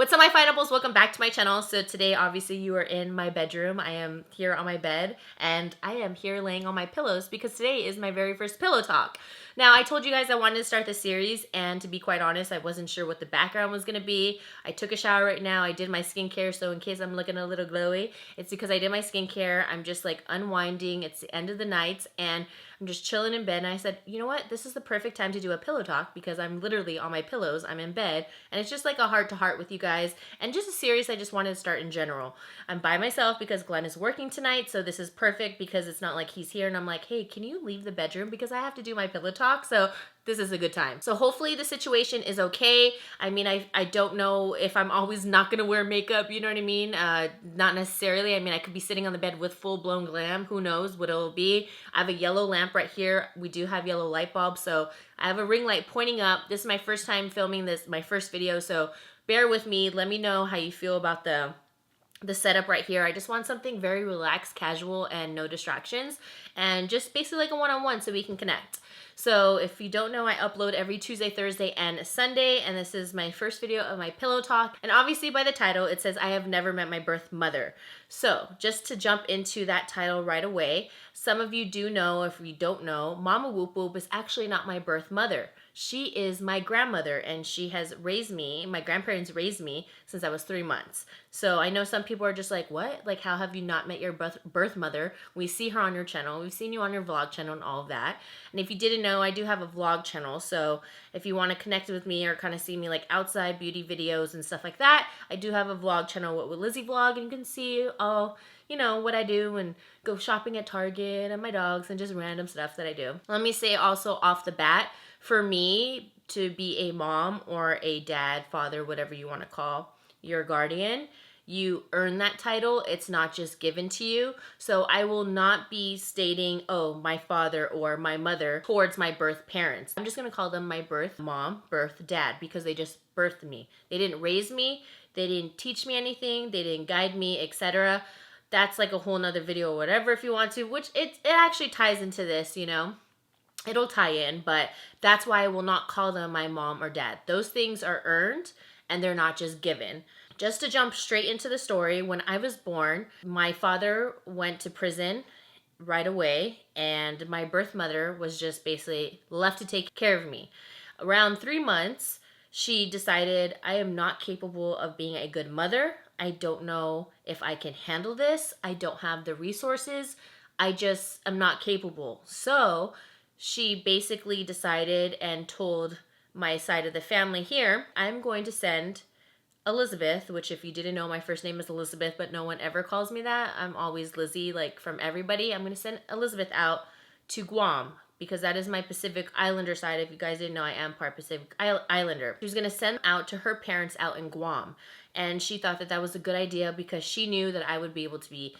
What's up, my Finables? Welcome back to my channel. So today, obviously, you are in my bedroom. I am here on my bed, and I am here laying on my pillows because today is my very first pillow talk. Now, I told you guys I wanted to start this series, and to be quite honest, I wasn't sure what the background was going to be. I took a shower right now. I did my skincare, so in case I'm looking a little glowy, it's because I did my skincare. I'm just like unwinding. It's the end of the night, and I'm just chilling in bed, and I said, you know what? This is the perfect time to do a pillow talk because I'm literally on my pillows. I'm in bed, and it's just like a heart-to-heart with you guys, and just a series I just wanted to start in general. I'm by myself because Glenn is working tonight, so this is perfect because it's not like he's here and I'm like, hey, can you leave the bedroom because I have to do my pillow talk? So this is a good time. So hopefully the situation is okay. I mean, I don't know if I'm always not gonna wear makeup, you know what I mean? Not necessarily. I mean, I could be sitting on the bed with full-blown glam. Who knows what it'll be. I have a yellow lamp right here. We do have yellow light bulbs, so I have a ring light pointing up. This is my first time filming this, my first video, so bear with me. Let me know how you feel about the setup right here. I just want something very relaxed, casual, and no distractions, and just basically like a one-on-one so we can connect. So if you don't know, I upload every Tuesday, Thursday, and Sunday, and this is my first video of my pillow talk. And obviously by the title, it says I have never met my birth mother. So just to jump into that title right away, some of you do know, if you don't know, Mama Whoop Whoop is actually not my birth mother. She is my grandmother, and she has raised me, my grandparents raised me since I was 3 months. So I know some people are just like, what? Like, how have you not met your birth mother? We see her on your channel. We've seen you on your vlog channel and all of that. And if you didn't know, I do have a vlog channel. So if you want to connect with me or kind of see me like outside beauty videos and stuff like that, I do have a vlog channel, What Would Lizzy Vlog, and you can see all, you know, what I do and go shopping at Target and my dogs and just random stuff that I do. Let me say also off the bat, for me to be a mom or a dad, father, whatever you want to call your guardian, you earn that title. It's not just given to you. So I will not be stating, oh, my father or my mother towards my birth parents. I'm just going to call them my birth mom, birth dad, because they just birthed me. They didn't raise me. They didn't teach me anything. They didn't guide me, etc. That's like a whole nother video or whatever if you want to, which it actually ties into this, you know. It'll tie in, but that's why I will not call them my mom or dad. Those things are earned and they're not just given. Just to jump straight into the story, when I was born, my father went to prison right away, and my birth mother was just basically left to take care of me. Around 3 months, she decided, I am not capable of being a good mother. I don't know if I can handle this. I don't have the resources. I just am not capable. So she basically decided and told my side of the family here, I'm going to send Elizabeth, which if you didn't know, my first name is Elizabeth, but no one ever calls me that. I'm always Lizzy, like from everybody. I'm going to send Elizabeth out to Guam because that is my Pacific Islander side. If you guys didn't know, I am part Pacific Islander. She was going to send out to her parents out in Guam. And she thought that that was a good idea because she knew that I would be able to be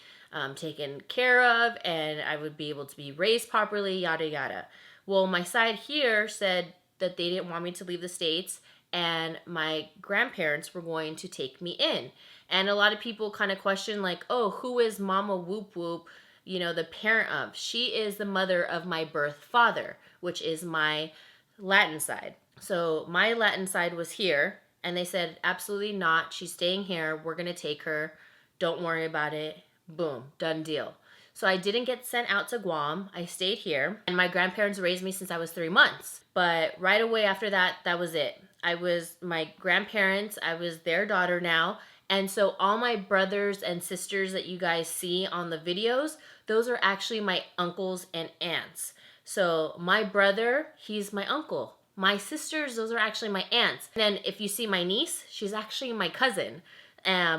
taken care of and I would be able to be raised properly, yada, yada. Well, my side here said that they didn't want me to leave the States and my grandparents were going to take me in. And a lot of people kind of question like, oh, who is Mama Whoop Whoop, you know, the parent of? She is the mother of my birth father, which is my Latin side. So my Latin side was here, and they said, absolutely not. She's staying here. We're going to take her. Don't worry about it. Boom, done deal. So I didn't get sent out to Guam. I stayed here, and my grandparents raised me since I was 3 months. But right away after that, that was it. I was my grandparents. I was their daughter now. And so all my brothers and sisters that you guys see on the videos, those are actually my uncles and aunts. So my brother, he's my uncle. My sisters, those are actually my aunts. And then if you see my niece, she's actually my cousin,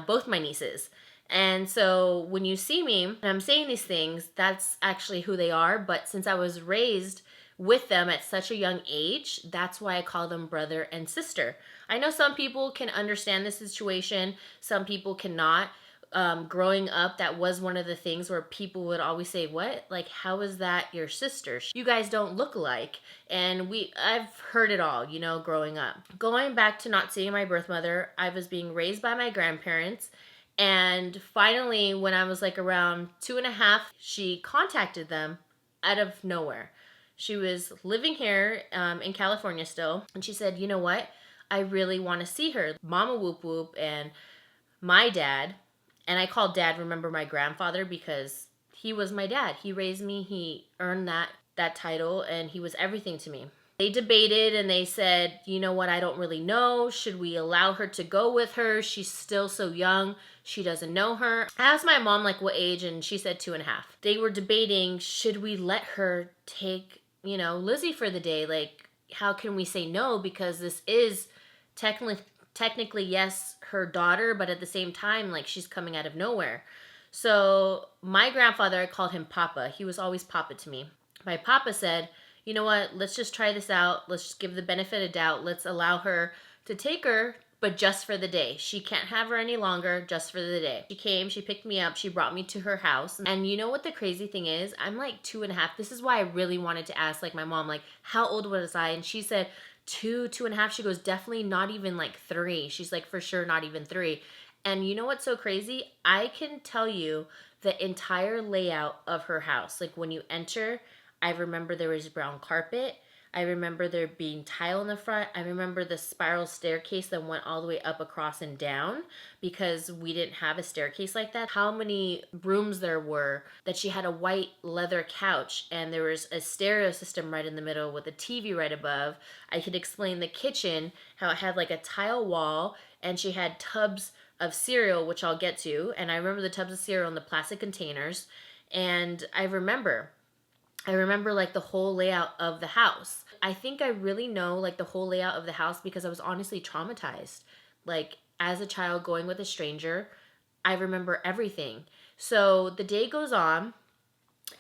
both my nieces. And so when you see me and I'm saying these things, that's actually who they are. But since I was raised with them at such a young age, that's why I call them brother and sister. I know some people can understand this situation. Some people cannot. Growing up, that was one of the things where people would always say, what? Like, how is that your sister? You guys don't look alike. And I've heard it all, you know, growing up. Going back to not seeing my birth mother, I was being raised by my grandparents. And finally, when I was like around 2.5, she contacted them out of nowhere. She was living here in California still. And she said, you know what? I really want to see her. Mama Whoop Whoop and my dad, and I call dad, remember, my grandfather, because he was my dad. He raised me. He earned that title, and he was everything to me. They debated and they said, you know what, I don't really know. Should we allow her to go with her? She's still so young. She doesn't know her. I asked my mom like what age, and she said 2.5. They were debating, should we let her take, Lizzy for the day? Like, how can we say no? Because this is technically, yes, her daughter, but at the same time, like, she's coming out of nowhere. So my grandfather, I called him Papa. He was always Papa to me. My Papa said, you know what, let's just try this out. Let's just give the benefit of doubt. Let's allow her to take her, but just for the day. She can't have her any longer, just for the day. She came, she picked me up, she brought me to her house. And you know what the crazy thing is? I'm like 2.5. This is why I really wanted to ask like my mom, like, how old was I? And she said 2.5. She goes, definitely not even like 3. She's like, for sure not even 3. And you know what's so crazy? I can tell you the entire layout of her house. Like when you enter, I remember there was brown carpet. I remember there being tile in the front. I remember the spiral staircase that went all the way up, across, and down, because we didn't have a staircase like that. How many rooms there were, that she had a white leather couch, and there was a stereo system right in the middle with a TV right above. I could explain the kitchen, how it had like a tile wall, and she had tubs of cereal, which I'll get to. And I remember the tubs of cereal in the plastic containers. And I remember like the whole layout of the house. I think I really know like the whole layout of the house because I was honestly traumatized. Like as a child going with a stranger, I remember everything. So the day goes on,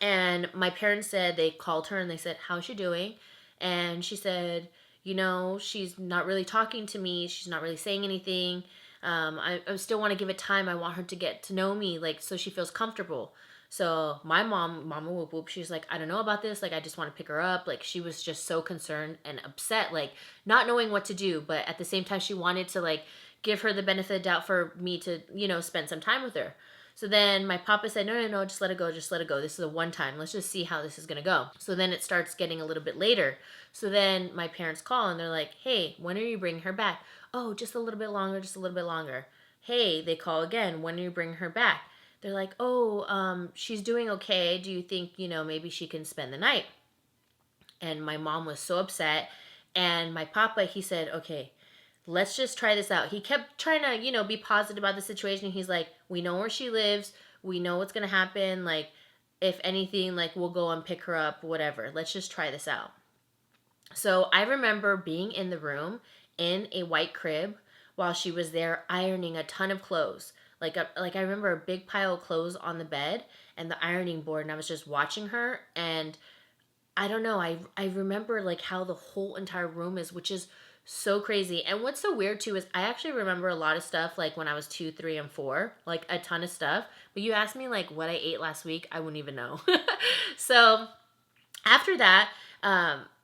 and my parents said, they called her and they said, how's she doing? And she said, she's not really talking to me. She's not really saying anything. I still want to give it time. I want her to get to know me, like, so she feels comfortable. So my mom, Mama Whoop Whoop, she's like, I don't know about this. Like, I just want to pick her up. Like, she was just so concerned and upset, like, not knowing what to do. But at the same time, she wanted to, like, give her the benefit of the doubt for me to, spend some time with her. So then my papa said, no, just let it go. Just let it go. This is a one time. Let's just see how this is going to go. So then it starts getting a little bit later. So then my parents call and they're like, hey, when are you bringing her back? Oh, just a little bit longer, just a little bit longer. Hey, they call again. When are you bringing her back? They're like, oh, she's doing okay. Do you think, maybe she can spend the night? And my mom was so upset. And my papa, he said, okay, let's just try this out. He kept trying to, be positive about the situation. He's like, we know where she lives. We know what's going to happen. Like, if anything, like, we'll go and pick her up, whatever. Let's just try this out. So I remember being in the room in a white crib while she was there ironing a ton of clothes. Like I remember a big pile of clothes on the bed and the ironing board, and I was just watching her. And I don't know, I remember like how the whole entire room is, which is so crazy. And what's so weird too is I actually remember a lot of stuff like when I was 2, 3, and 4, like a ton of stuff. But you asked me like what I ate last week, I wouldn't even know. So after that,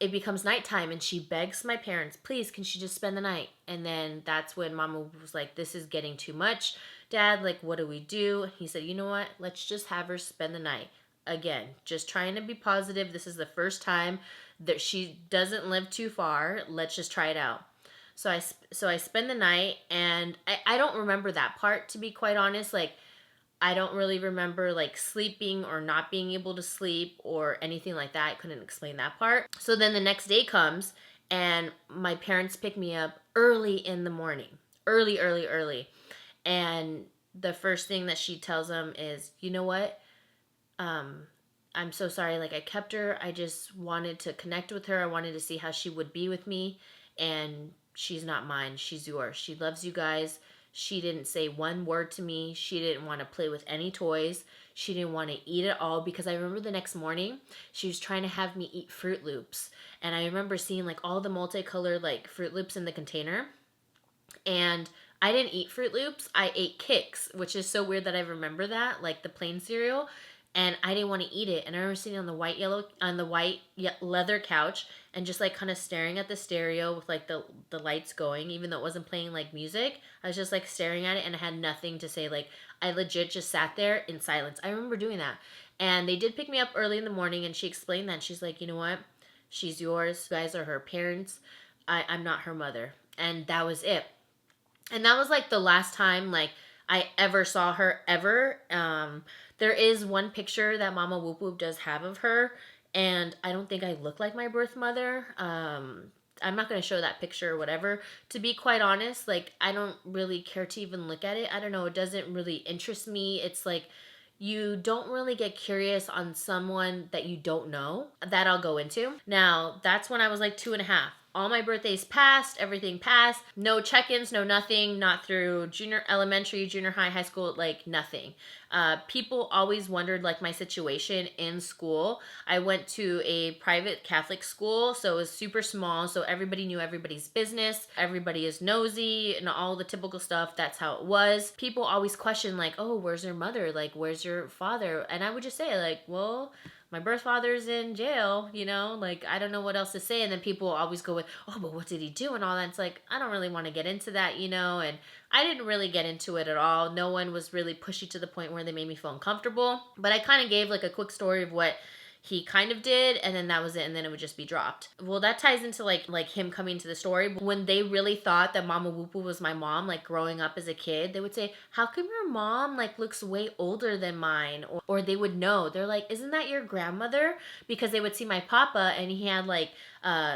it becomes nighttime, and she begs my parents, please, can she just spend the night? And then that's when Mama was like, this is getting too much, Dad, like, what do we do? He said, you know what, let's just have her spend the night. Again, just trying to be positive. This is the first time that she doesn't live too far. Let's just try it out. So I spend the night, and I don't remember that part, to be quite honest. Like, I don't really remember like sleeping or not being able to sleep or anything like that. I couldn't explain that part. So then the next day comes, and my parents pick me up early in the morning. Early. And the first thing that she tells them is, you know what? I'm so sorry. Like, I kept her. I just wanted to connect with her. I wanted to see how she would be with me. And she's not mine. She's yours. She loves you guys. She didn't say one word to me. She didn't want to play with any toys. She didn't want to eat at all, because I remember the next morning she was trying to have me eat Fruit Loops. And I remember seeing like all the multicolored like Fruit Loops in the container. And I didn't eat Fruit Loops. I ate Kicks, which is so weird that I remember that, like the plain cereal. And I didn't want to eat it. And I remember sitting on the white leather couch and just like kind of staring at the stereo with like the lights going, even though it wasn't playing like music. I was just like staring at it, and I had nothing to say. Like, I legit just sat there in silence. I remember doing that. And they did pick me up early in the morning, and she explained that. She's like, you know what? She's yours. You guys are her parents. I'm not her mother. and that was it. And that was like the last time like I ever saw her ever. There is one picture that Mama Whoop Whoop does have of her, and I don't think I look like my birth mother. I'm not going to show that picture or whatever. To be quite honest, like, I don't really care to even look at it. I don't know. It doesn't really interest me. It's like, you don't really get curious on someone that you don't know. That I'll go into. Now, that's when I was like 2.5. All my birthdays passed, everything passed. No check-ins, no nothing, not through junior elementary, junior high, high school, like nothing. People always wondered like my situation in school. I went to a private Catholic school, so it was super small, so everybody knew everybody's business. Everybody is nosy and all the typical stuff. That's how it was. People always question like, oh, where's your mother? Like, where's your father? And I would just say like, well, my birth father's in jail, you know, like, I don't know what else to say. And then people always go with, oh, but what did he do and all that. It's like, I don't really want to get into that, you know, and I didn't really get into it at all. No one was really pushy to the point where they made me feel uncomfortable. But I kind of gave like a quick story of what he kind of did, and then that was it, and then it would just be dropped. Well, that ties into like him coming to the story. When they really thought that Mama Whoop Whoop was my mom, like growing up as a kid, they would say, how come your mom like looks way older than mine? Or they would know. They're like, isn't that your grandmother? Because they would see my papa and he had like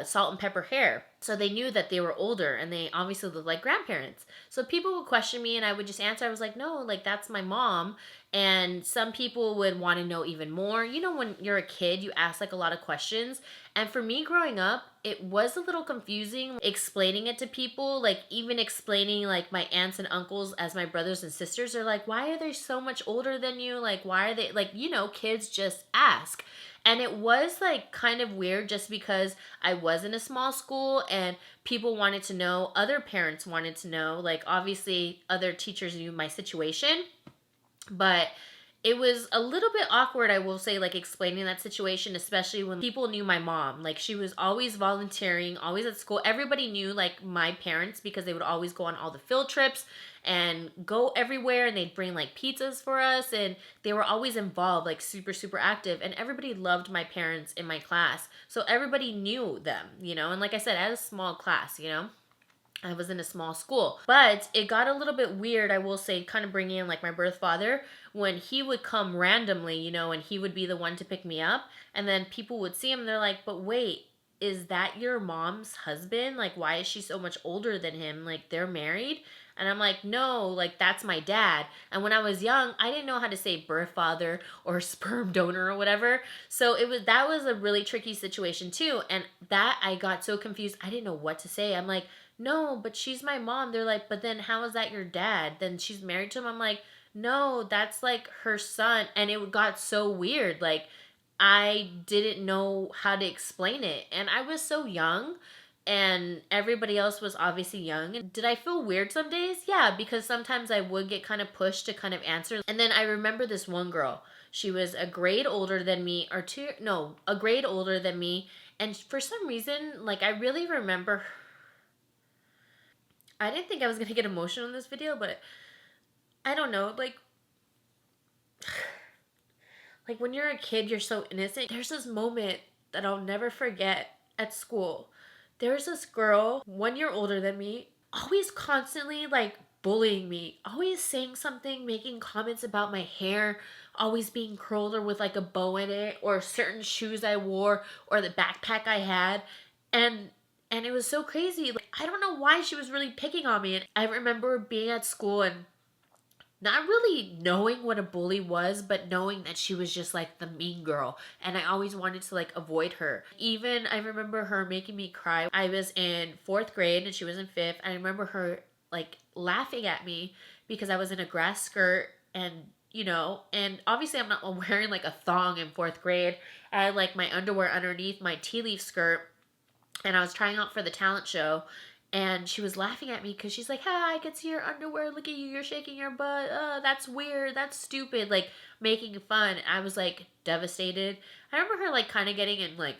salt and pepper hair. So they knew that they were older, and they obviously looked like grandparents. So people would question me, and I would just answer. I was like, no, like, that's my mom. And some people would want to know even more. You know, when you're a kid, you ask like a lot of questions. And for me growing up, it was a little confusing explaining it to people. Like, even explaining like my aunts and uncles as my brothers and sisters are like, why are they so much older than you? Like, why are they like, you know, kids just ask. And it was like kind of weird just because I was in a small school and people wanted to know, other parents wanted to know, like, obviously other teachers knew my situation, but it was a little bit awkward, I will say, like, explaining that situation, especially when people knew my mom. Like, she was always volunteering, always at school. Everybody knew, like, my parents because they would always go on all the field trips and go everywhere, and they'd bring, like, pizzas for us, and they were always involved, like, super, super active, and everybody loved my parents in my class. So everybody knew them, you know? And like I said, I had a small class, you know? I was in a small school. But it got a little bit weird, I will say, kind of bringing in like my birth father, when he would come randomly, you know, and he would be the one to pick me up. And then people would see him and they're like, but wait, is that your mom's husband? Like, why is she so much older than him? Like, they're married? And I'm like, no, like, that's my dad. And when I was young, I didn't know how to say birth father or sperm donor or whatever. So that was a really tricky situation too. And that I got so confused. I didn't know what to say. I'm like, no, but she's my mom. They're like, but then how is that your dad? Then she's married to him. I'm like, no, that's like her son. And it got so weird. Like, I didn't know how to explain it. And I was so young, and everybody else was obviously young. And did I feel weird some days? Yeah, because sometimes I would get kind of pushed to kind of answer. And then I remember this one girl. She was a grade older than me, a grade older than me. And for some reason, like, I really remember, I didn't think I was going to get emotional in this video, but I don't know, like when you're a kid, you're so innocent. There's this moment that I'll never forget at school. There's this girl, 1 year older than me, always constantly like bullying me, always saying something, making comments about my hair, always being curled or with like a bow in it, or certain shoes I wore, or the backpack I had. And it was so crazy. Like, I don't know why she was really picking on me. And I remember being at school and not really knowing what a bully was, but knowing that she was just like the mean girl. And I always wanted to like avoid her. Even I remember her making me cry. I was in 4th grade and she was in 5th. I remember her like laughing at me because I was in a grass skirt, and you know, and obviously I'm not wearing like a thong in 4th grade. I had like my underwear underneath my tea leaf skirt, and I was trying out for the talent show, and she was laughing at me because she's like, hi, I can see your underwear, look at you, you're shaking your butt, that's weird, that's stupid, like making fun. I was like devastated. I remember her like kind of getting in like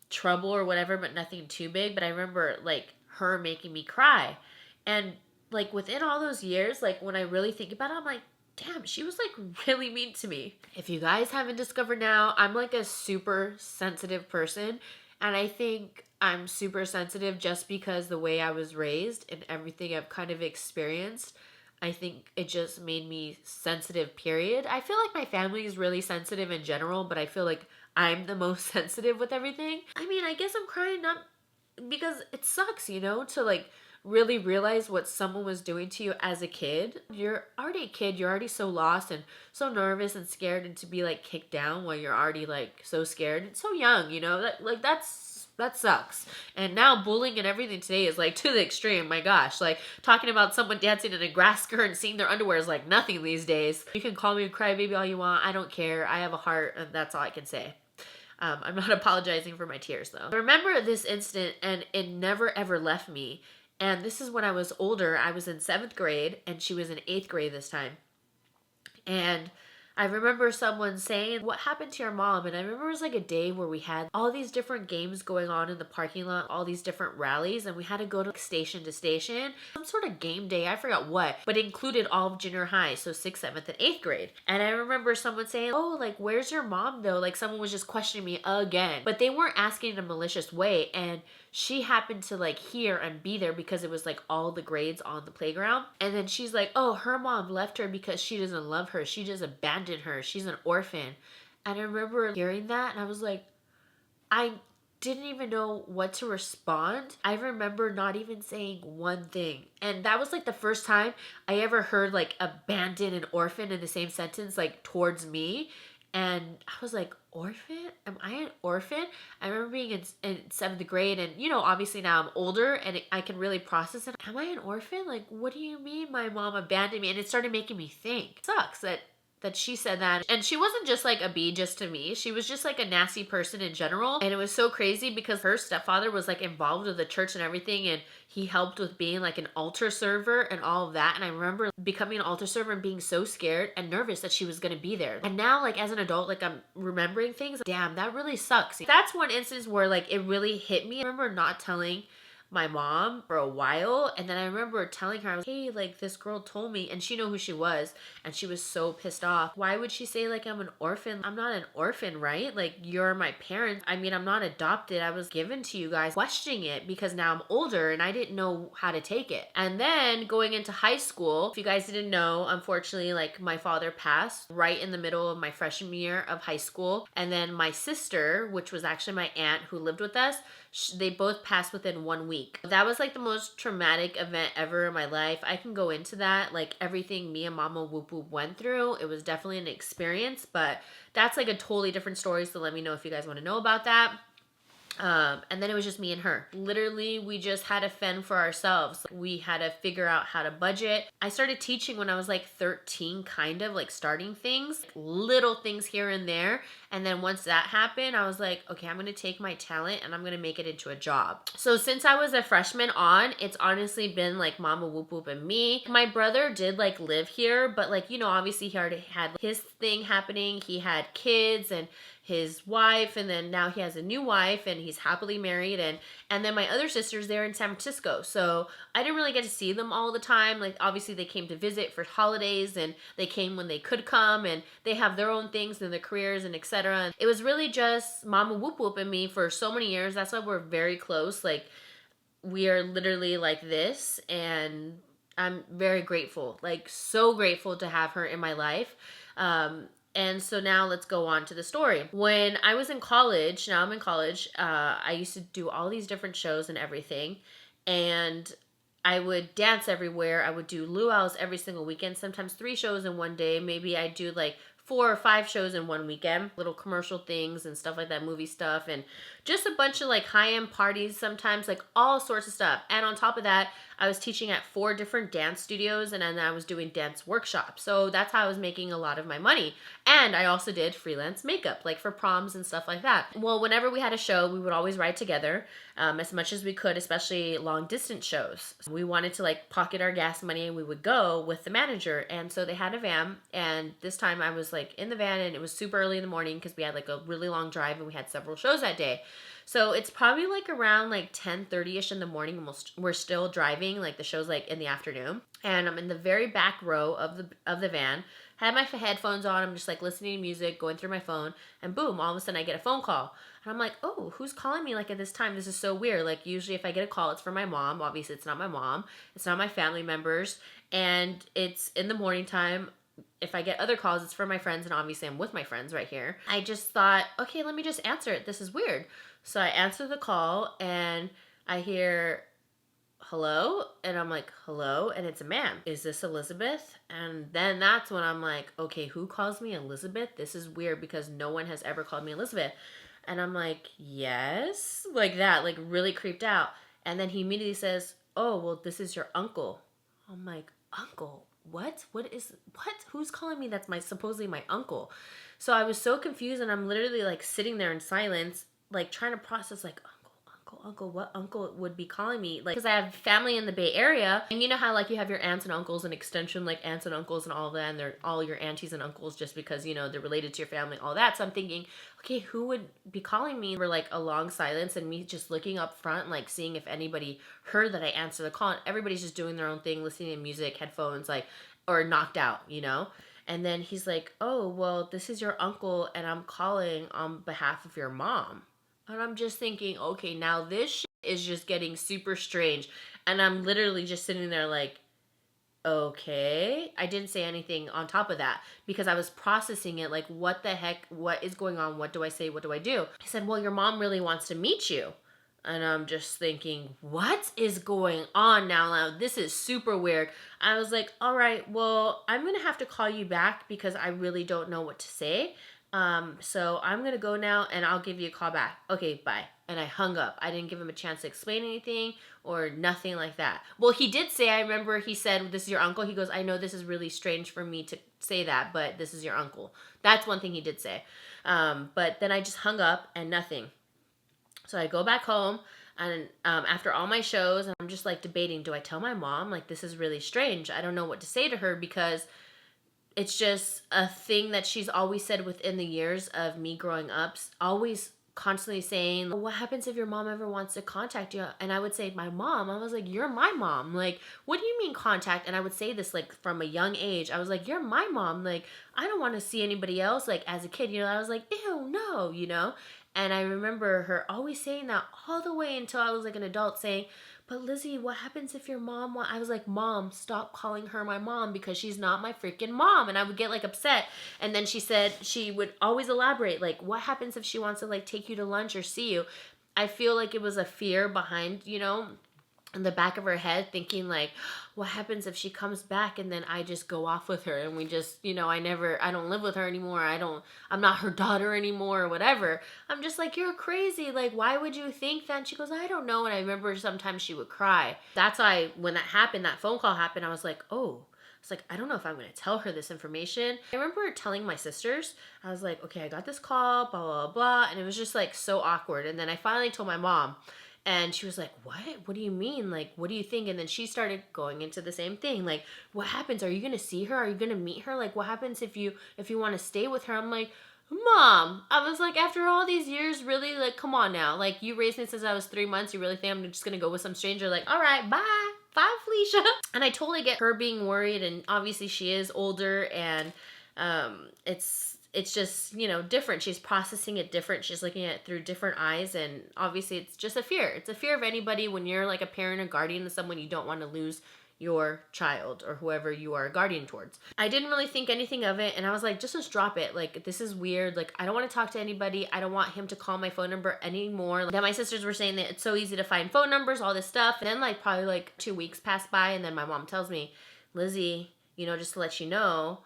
trouble or whatever, but nothing too big. But I remember like her making me cry. And like within all those years, like when I really think about it, I'm like, damn, she was like really mean to me. If you guys haven't discovered now, I'm like a super sensitive person. And I think I'm super sensitive just because the way I was raised and everything I've kind of experienced. I think it just made me sensitive, period. I feel like my family is really sensitive in general, but I feel like I'm the most sensitive with everything. I mean, I guess I'm crying not because it sucks, to like really realize what someone was doing to you as a kid. You're already a kid, you're already so lost and so nervous and scared, and to be like kicked down while you're already like so scared and so young, that sucks. And now bullying and everything today is like to the extreme. My gosh, like talking about someone dancing in a grass skirt and seeing their underwear is like nothing these days. You can call me a crybaby all you want. I don't care. I have a heart, and that's all I can say. I'm not apologizing for my tears though. I remember this instant and it never ever left me. And this is when I was older. I was in 7th grade and she was in 8th grade this time. And I remember someone saying, "What happened to your mom?" And I remember it was like a day where we had all these different games going on in the parking lot, all these different rallies, and we had to go to station. Some sort of game day, I forgot what, but it included all of junior high, so 6th, 7th, and 8th grade. And I remember someone saying, "Oh, like, where's your mom though?" Like someone was just questioning me again, but they weren't asking in a malicious way. And she happened to like hear and be there because it was like all the grades on the playground. And then she's like, "Oh, her mom left her because she doesn't love her. She just abandoned her. She's an orphan." And I remember hearing that and I was like, I didn't even know what to respond. I remember not even saying one thing. And that was like the first time I ever heard like abandon and orphan in the same sentence, like towards me. And I was like, orphan? Am I an orphan? I remember being in 7th grade, and obviously now I'm older and I can really process it. Am I an orphan? Like, what do you mean my mom abandoned me? And it started making me think. It sucks that she said that. And she wasn't just like a bee just to me. She was just like a nasty person in general. And it was so crazy because her stepfather was like involved with the church and everything. And he helped with being like an altar server and all of that. And I remember becoming an altar server and being so scared and nervous that she was going to be there. And now like as an adult, like I'm remembering things. Damn, that really sucks. That's one instance where like it really hit me. I remember not telling my mom for a while, and then I remember telling her, I was, "Hey, like this girl told me," and she knew who she was, and she was so pissed off. Why would she say like I'm an orphan? I'm not an orphan, right? Like you're my parents. I mean, I'm not adopted. I was given to you guys. Questioning it because now I'm older and I didn't know how to take it. And then going into high school, if you guys didn't know, unfortunately, like my father passed right in the middle of my freshman year of high school, and then my sister, which was actually my aunt who lived with us, they both passed within 1 week. That was like the most traumatic event ever in my life. I can go into that, like everything me and Mama Whoop Whoop went through. It was definitely an experience, but that's like a totally different story. So let me know if you guys want to know about that. And then it was just me and her. Literally, we just had to fend for ourselves. We had to figure out how to budget. I started teaching when I was like 13, kind of like starting things, little things here and there. And then once that happened, I was like, okay, I'm going to take my talent and I'm going to make it into a job. So since I was a freshman on, it's honestly been like Mama Whoop Whoop and me. My brother did like live here, but like, obviously he already had his thing happening. He had kids and his wife, and then now he has a new wife and he's happily married, and then my other sister's there in San Francisco. So I didn't really get to see them all the time. Like obviously they came to visit for holidays and they came when they could come, and they have their own things and their careers and etc. And it was really just Mama Whoop Whoop and me for so many years. That's why we're very close. Like we are literally like this, and I'm very grateful, like so grateful to have her in my life. And so now let's go on to the story. When I was in college, now I'm in college, I used to do all these different shows and everything. And I would dance everywhere. I would do luau's every single weekend, sometimes 3 shows in one day. Maybe I'd do like 4 or 5 shows in one weekend, little commercial things and stuff like that, movie stuff, and just a bunch of like high-end parties sometimes, like all sorts of stuff. And on top of that, I was teaching at 4 different dance studios, and then I was doing dance workshops. So that's how I was making a lot of my money. And I also did freelance makeup, like for proms and stuff like that. Well, whenever we had a show, we would always ride together as much as we could, especially long distance shows. We wanted to like pocket our gas money, and we would go with the manager. And so they had a van, and this time I was like in the van, and it was super early in the morning because we had like a really long drive and we had several shows that day. So it's probably like around like 10:30ish in the morning. We're still driving. Like the show's like in the afternoon, and I'm in the very back row of the van. Had my headphones on. I'm just like listening to music, going through my phone, and boom! All of a sudden, I get a phone call, and I'm like, "Oh, who's calling me like at this time? This is so weird." Like usually, if I get a call, it's from my mom. Obviously, it's not my mom. It's not my family members, and it's in the morning time. If I get other calls, it's from my friends, and obviously I'm with my friends right here. I just thought, okay, let me just answer it. This is weird. So I answer the call, and I hear, hello? And I'm like, hello? And it's a man. Is this Elizabeth? And then that's when I'm like, okay, who calls me Elizabeth? This is weird because no one has ever called me Elizabeth. And I'm like, yes? Like that, like really creeped out. And then he immediately says, oh, well, this is your uncle. I'm like, uncle? What? What? Who's calling me? That's supposedly my uncle. So I was so confused, and I'm literally like sitting there in silence, like trying to process, like, uncle, what uncle would be calling me? Like, because I have family in the Bay Area, and you know how like you have your aunts and uncles and extension like aunts and uncles and all that, and they're all your aunties and uncles just because, you know, they're related to your family, all that. So I'm thinking, okay, who would be calling me? For like a long silence, and me just looking up front, like seeing if anybody heard that I answered the call, and everybody's just doing their own thing, listening to music, headphones, like, or knocked out, you know? And then he's like, oh, well, this is your uncle, and I'm calling on behalf of your mom. And I'm just thinking, okay, now this shit is just getting super strange. And I'm literally just sitting there like, okay. I didn't say anything on top of that because I was processing it like, what the heck? What is going on? What do I say? What do I do? He said, well, your mom really wants to meet you. And I'm just thinking, what is going on now? Now, this is super weird. I was like, all right, well, I'm going to have to call you back because I really don't know what to say. So I'm going to go now and I'll give you a call back. Okay, bye. And I hung up. I didn't give him a chance to explain anything or nothing like that. Well, he did say, I remember he said, this is your uncle. He goes, I know this is really strange for me to say that, but this is your uncle. That's one thing he did say. But then I just hung up and nothing. So I go back home, and after all my shows, I'm just like debating, do I tell my mom? Like, this is really strange. I don't know what to say to her because it's just a thing that she's always said within the years of me growing up, always constantly saying, what happens if your mom ever wants to contact you? And I would say, my mom. I was like, you're my mom. Like, what do you mean contact? And I would say this like from a young age. I was like, you're my mom. Like, I don't want to see anybody else. Like, as a kid, you know, I was like, ew, no, you know? And I remember her always saying that all the way until I was like an adult, saying, but Lizzy, what happens if your mom I was like, Mom, stop calling her my mom because she's not my freaking mom. And I would get like upset. And then she said she would always elaborate, like, what happens if she wants to like take you to lunch or see you? I feel like it was a fear behind, you know, in the back of her head, thinking like, what happens if she comes back and then I just go off with her and we just, you know, I don't live with her anymore. I'm not her daughter anymore or whatever. I'm just like, you're crazy. Like, why would you think that? And she goes, I don't know. And I remember sometimes she would cry. That's why when that happened, that phone call happened, I was like, oh. It's like, I don't know if I'm going to tell her this information. I remember telling my sisters, I was like, okay, I got this call, blah, blah, blah. And it was just like so awkward. And then I finally told my mom. And she was like, what? What do you mean? Like, what do you think? And then she started going into the same thing. Like, what happens? Are you going to see her? Are you going to meet her? Like, what happens if you want to stay with her? I'm like, Mom, I was like, after all these years, really? Like, come on now. Like, you raised me since I was 3 months. You really think I'm just going to go with some stranger? Like, all right, bye. Bye, Felicia. And I totally get her being worried. And obviously she is older and it's just, you know, different. She's processing it different. She's looking at it through different eyes. And obviously it's just a fear. It's a fear of anybody when you're like a parent or guardian of someone, you don't want to lose your child or whoever you are a guardian towards. I didn't really think anything of it. And I was like, just drop it. Like, this is weird. Like, I don't want to talk to anybody. I don't want him to call my phone number anymore. Like, then my sisters were saying that it's so easy to find phone numbers, all this stuff. And then like probably like 2 weeks passed by. And then my mom tells me, Lizzy, you know, just to let you know,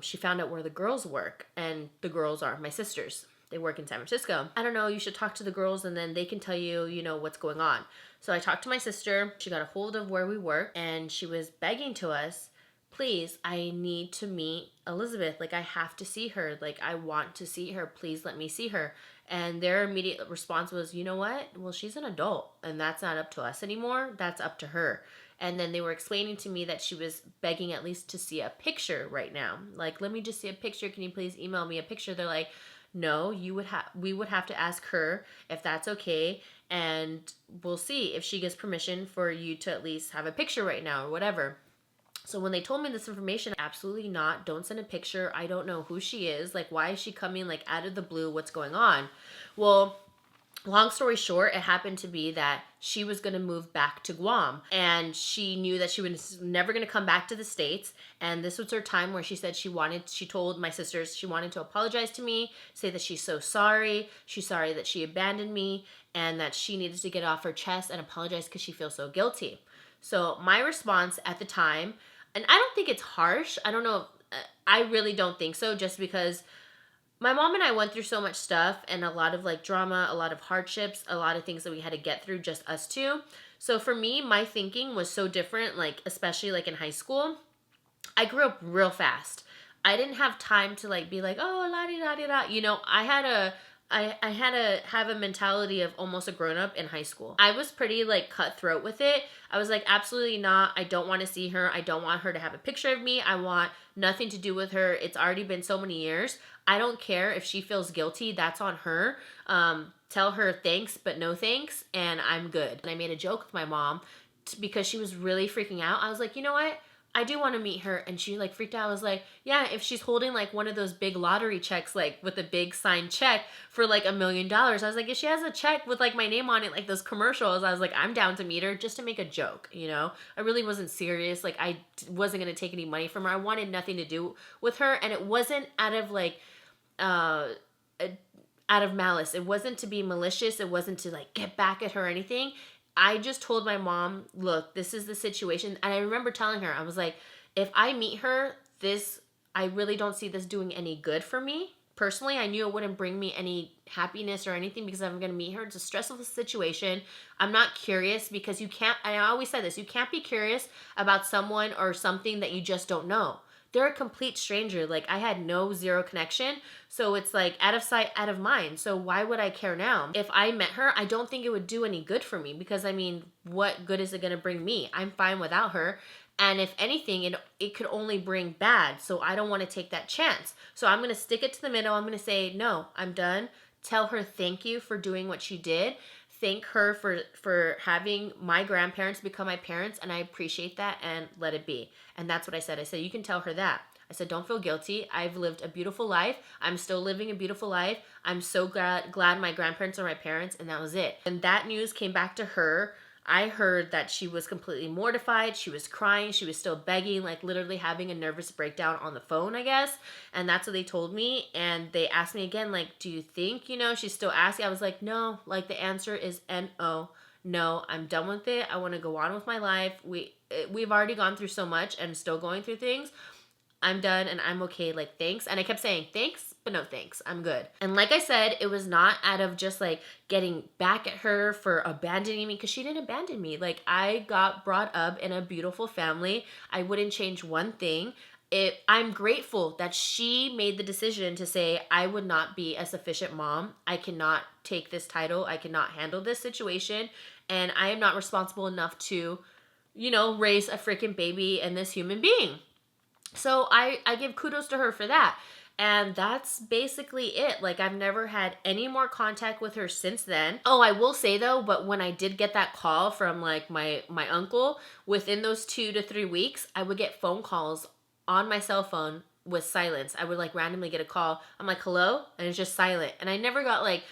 she found out where the girls work, and the girls are my sisters. They work in San Francisco. I don't know, you should talk to the girls and then they can tell you, you know, what's going on. So I talked to my sister. She got a hold of where we work and she was begging to us, please, I need to meet Elizabeth. Like, I have to see her. Like, I want to see her. Please let me see her. And their immediate response was, you know what? Well, she's an adult and that's not up to us anymore. That's up to her. And then they were explaining to me that she was begging at least to see a picture right now. Like, let me just see a picture. Can you please email me a picture? They're like, no, we would have to ask her if that's okay, and we'll see if she gives permission for you to at least have a picture right now or whatever. So when they told me this information, absolutely not. Don't send a picture. I don't know who she is. Like, why is she coming like out of the blue? What's going on? Well, long story short, it happened to be that she was going to move back to Guam, and she knew that she was never going to come back to the States. And this was her time where she said she told my sisters she wanted to apologize to me, say that she's so sorry. She's sorry that she abandoned me, and that she needed to get off her chest and apologize because she feels so guilty. So my response at the time, and I don't think it's harsh. I don't know. I really don't think so, just because my mom and I went through so much stuff and a lot of like drama, a lot of hardships, a lot of things that we had to get through, just us two. So for me, my thinking was so different, like especially like in high school. I grew up real fast. I didn't have time to like be like, oh, la di da di da. You know, I had to have a mentality of almost a grown up in high school. I was pretty like cutthroat with it. I was like, absolutely not. I don't want to see her. I don't want her to have a picture of me. I want nothing to do with her. It's already been so many years. I don't care if she feels guilty. That's on her. Tell her thanks, but no thanks, and I'm good. And I made a joke with my mom because she was really freaking out. I was like, you know what? I do want to meet her. And she like freaked out. I was like, yeah, if she's holding like one of those big lottery checks, like with a big signed check for like $1 million. I was like, if she has a check with like my name on it, like those commercials, I was like, I'm down to meet her just to make a joke, you know? I really wasn't serious. Like I wasn't going to take any money from her. I wanted nothing to do with her. And it wasn't out of like, out of malice. It wasn't to be malicious. It wasn't to like get back at her or anything. I just told my mom, look, this is the situation. And I remember telling her, I was like, if I meet her, I really don't see this doing any good for me. Personally, I knew it wouldn't bring me any happiness or anything because I'm going to meet her. It's a stressful situation. I'm not curious because I always said this, you can't be curious about someone or something that you just don't know. They're a complete stranger. Like I had zero connection. So it's like out of sight, out of mind. So why would I care now? If I met her, I don't think it would do any good for me because I mean, what good is it going to bring me? I'm fine without her. And if anything, it could only bring bad. So I don't want to take that chance. So I'm going to stick it to the middle. I'm going to say, no, I'm done. Tell her thank you for doing what she did. Thank her for having my grandparents become my parents, and I appreciate that, and let it be. And that's what I said. I said, you can tell her that. I said, don't feel guilty. I've lived a beautiful life. I'm still living a beautiful life. I'm so glad my grandparents are my parents, and that was it. And that news came back to her. I heard that she was completely mortified. She was crying. She was still begging, like literally having a nervous breakdown on the phone, I guess. And that's what they told me. And they asked me again, like, do you think, she's still asking? I was like, no, like the answer is N-O. No, I'm done with it. I want to go on with my life. We've already gone through so much and still going through things. I'm done and I'm okay, like thanks. And I kept saying thanks, but no thanks, I'm good. And like I said, it was not out of just like getting back at her for abandoning me, because she didn't abandon me. Like I got brought up in a beautiful family. I wouldn't change one thing. I'm grateful that she made the decision to say, I would not be a sufficient mom. I cannot take this title. I cannot handle this situation. And I am not responsible enough to, raise a freaking baby and this human being. So I give kudos to her for that. And that's basically it. Like I've never had any more contact with her since then. Oh, I will say though, but when I did get that call from like my uncle, within those 2 to 3 weeks, I would get phone calls on my cell phone with silence. I would like randomly get a call. I'm like, hello? And it's just silent. And I never got like,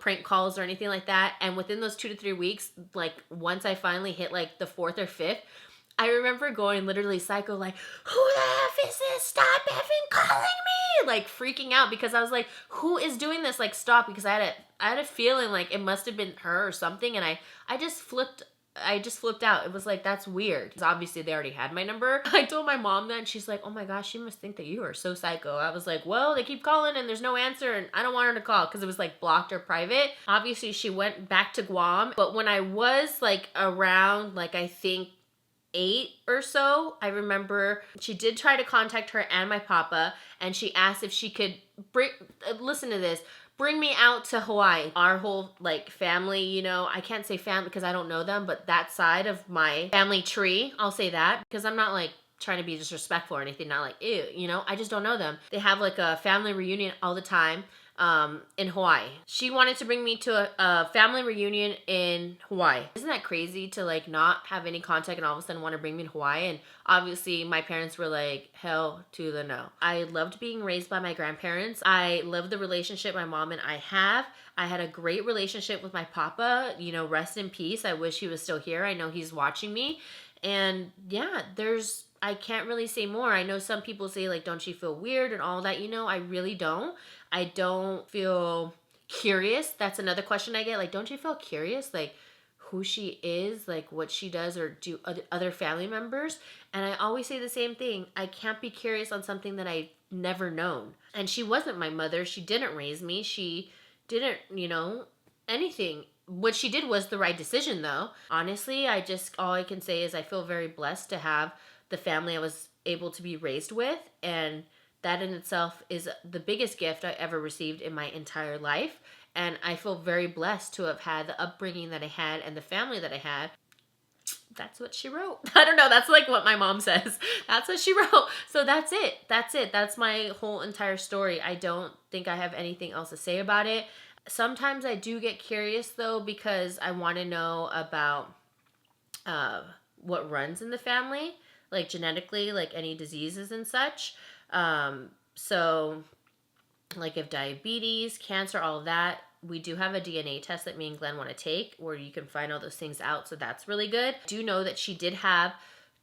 prank calls or anything like that. And within those 2 to 3 weeks, like once I finally hit like the 4th or 5th, I remember going literally psycho, like, who the F is this? Stop effing calling me! Like freaking out because I was like, who is doing this? Like stop, because I had a feeling like it must have been her or something, and I just flipped out. It was like, that's weird. Because obviously they already had my number. I told my mom that and she's like, oh my gosh, she must think that you are so psycho. I was like, well, they keep calling and there's no answer and I don't want her to call because it was like blocked or private. Obviously she went back to Guam. But when I was like around, like I think 8 or so, I remember she did try to contact her and my papa, and she asked if she could bring me out to Hawaii. Our whole like family, I can't say family because I don't know them, but that side of my family tree, I'll say that, because I'm not like trying to be disrespectful or anything, not like ew, I just don't know them. They have like a family reunion all the time. in Hawaii. She wanted to bring me to a family reunion in Hawaii. Isn't that crazy to like not have any contact and all of a sudden want to bring me to Hawaii? And obviously my parents were like, hell to the no. I loved being raised by my grandparents. I love the relationship my mom and I have. I had a great relationship with my papa, you know, rest in peace. I wish he was still here. I know he's watching me. And yeah, I can't really say more. I know some people say like, don't you feel weird and all that? You know, I really don't. I don't feel curious. That's another question I get. Like, don't you feel curious? Like who she is, like what she does or do other family members? And I always say the same thing. I can't be curious on something that I've never known. And she wasn't my mother. She didn't raise me. She didn't, you know, anything. What she did was the right decision though. Honestly, all I can say is I feel very blessed to have the family I was able to be raised with, and that in itself is the biggest gift I ever received in my entire life. And I feel very blessed to have had the upbringing that I had and the family that I had. That's what she wrote. I don't know. That's like what my mom says. That's what she wrote. So that's it. That's it. That's my whole entire story. I don't think I have anything else to say about it. Sometimes I do get curious though, because I want to know about what runs in the family, like genetically, like any diseases and such. So like if diabetes, cancer, all of that, we do have a DNA test that me and Glenn want to take where you can find all those things out. So that's really good. I do know that she did have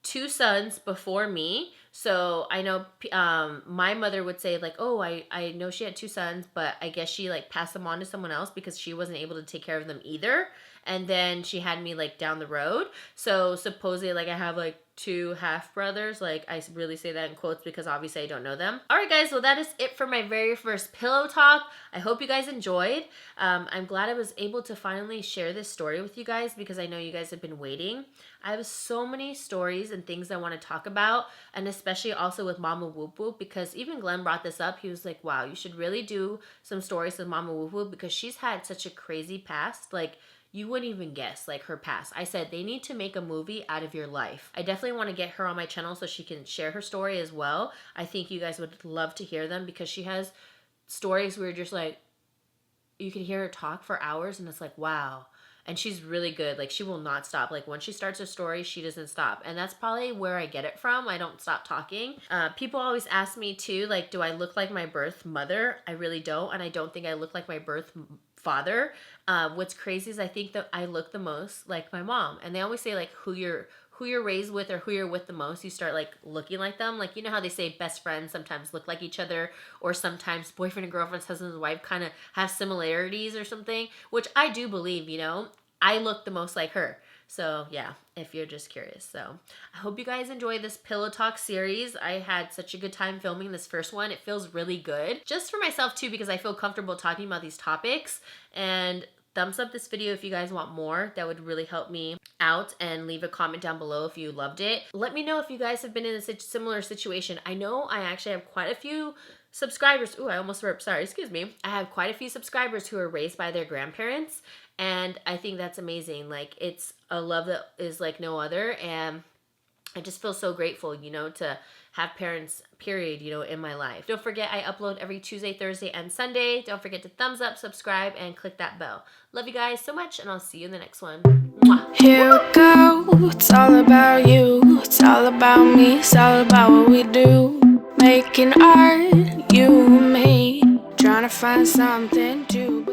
2 sons before me. So I know my mother would say like, oh, I know she had 2 sons, but I guess she like passed them on to someone else because she wasn't able to take care of them either. And then she had me like down the road. So supposedly like I have like 2 half brothers. Like I really say that in quotes because obviously I don't know them. All right, guys. Well, that is it for my very first pillow talk. I hope you guys enjoyed. I'm glad I was able to finally share this story with you guys because I know you guys have been waiting. I have so many stories and things I want to talk about, and especially also with Mama Whoop Whoop, because even Glenn brought this up. He was like, wow, you should really do some stories with Mama Whoop Whoop because she's had such a crazy past. Like, you wouldn't even guess like her past. I said they need to make a movie out of your life. I definitely want to get her on my channel so she can share her story as well. I think you guys would love to hear them because she has stories where you're just like, you can hear her talk for hours and it's like, wow. And she's really good. Like, she will not stop. Like, once she starts a story, she doesn't stop. And that's probably where I get it from. I don't stop talking. People always ask me, too, like, do I look like my birth mother? I really don't. And I don't think I look like my birth father. What's crazy is I think that I look the most like my mom. And they always say, like, who you're raised with or who you're with the most, you start like looking like them. Like, you know how they say best friends sometimes look like each other, or sometimes boyfriend and girlfriend, husband and wife kind of have similarities or something, which I do believe, you know, I look the most like her. So yeah, if you're just curious. So I hope you guys enjoy this pillow talk series. I had such a good time filming this first one. It feels really good just for myself too, because I feel comfortable talking about these topics. And thumbs up this video if you guys want more. That would really help me out, and leave a comment down below if you loved it. Let me know if you guys have been in a similar situation. I know I actually have quite a few subscribers. Ooh, I almost burped. Sorry, excuse me. I have quite a few subscribers who are raised by their grandparents, and I think that's amazing. Like, it's a love that is like no other, and I just feel so grateful, you know, to have parents, period, you know, in my life. Don't forget, I upload every Tuesday, Thursday, and Sunday. Don't forget to thumbs up, subscribe, and click that bell. Love you guys so much, and I'll see you in the next one. Mwah. Here we go, it's all about you, it's all about me, it's all about what we do. Making art, you and me, trying to find something to